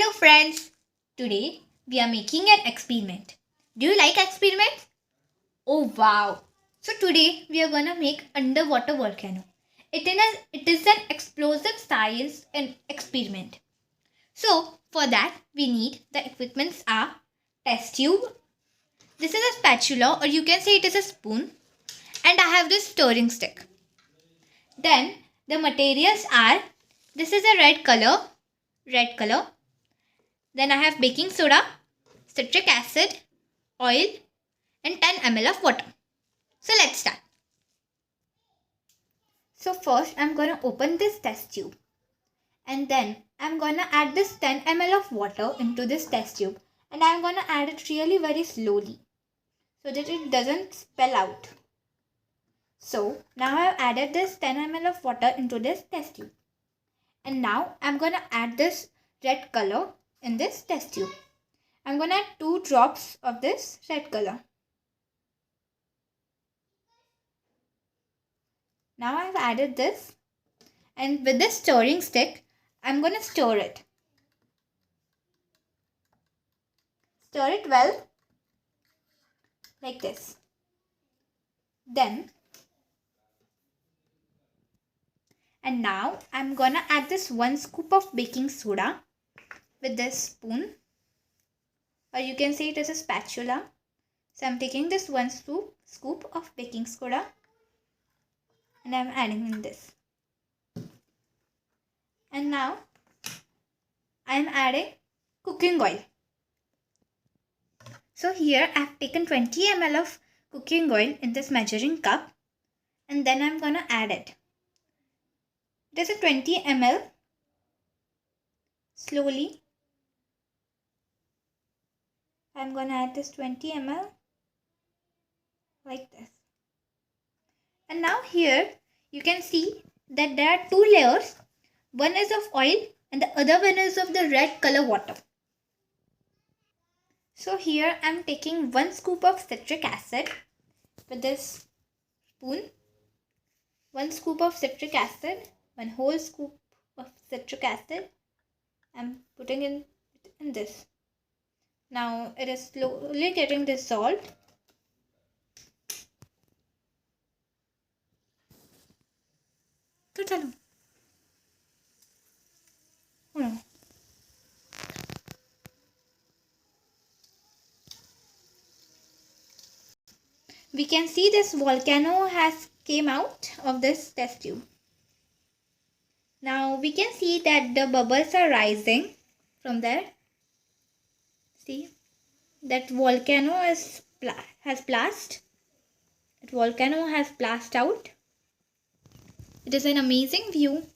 Hello friends, today we are making an experiment. Do you like experiments? Oh wow! So today we are gonna make underwater volcano. It is an explosive science and experiment. So for that we need the equipments are test tube. This is a spatula or you can say it is a spoon, and I have this stirring stick. Then the materials are, this is a red color. Then I have baking soda, citric acid, oil and 10 ml of water. So let's start. So first I'm going to open this test tube and then I'm going to add this 10 ml of water into this test tube, and I'm going to add it really very slowly so that it doesn't spill out. So now I've added this 10 ml of water into this test tube, and now I'm going to add this red color in this test tube. I'm going to add 2 drops of this red color. Now I've added this, and with this stirring stick, I'm going to stir it. Stir it well, like this. And now I'm going to add this 1 scoop of baking soda with this spoon, or you can say it is a spatula. So I'm taking this 1 scoop of baking soda and I'm adding in this. And now I'm adding cooking oil. So here I've taken 20 ml of cooking oil in this measuring cup, and then I'm going to add it. It is a 20 ml. Slowly I'm going to add this 20 ml like this. And now here you can see that there are 2 layers. One is of oil and the other one is of the red color water. So here I am taking 1 scoop of citric acid with this spoon. 1 scoop of citric acid, 1 whole scoop of citric acid. I am putting in this. Now it is slowly getting dissolved. We can see this volcano has came out of this test tube. Now we can see that the bubbles are rising from there. See, that volcano has blast. That volcano has blast out. It is an amazing view,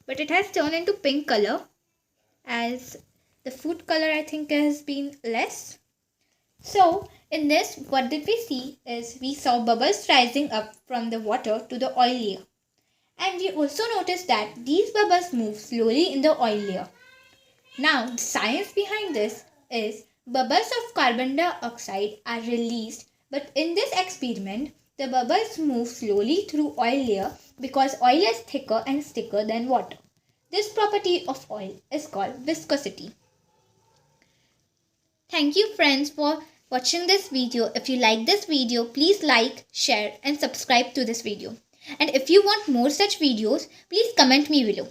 but it has turned into pink color as the food color I think has been less. So in this, what did we see is we saw bubbles rising up from the water to the oil layer. And we also noticed that these bubbles move slowly in the oil layer. Now the science behind this is bubbles of carbon dioxide are released, but in this experiment the bubbles move slowly through oil layer because oil is thicker and stickier than water. This property of oil is called viscosity. Thank you friends for watching this video. If you like this video, please like, share and subscribe to this video. And if you want more such videos, please comment me below.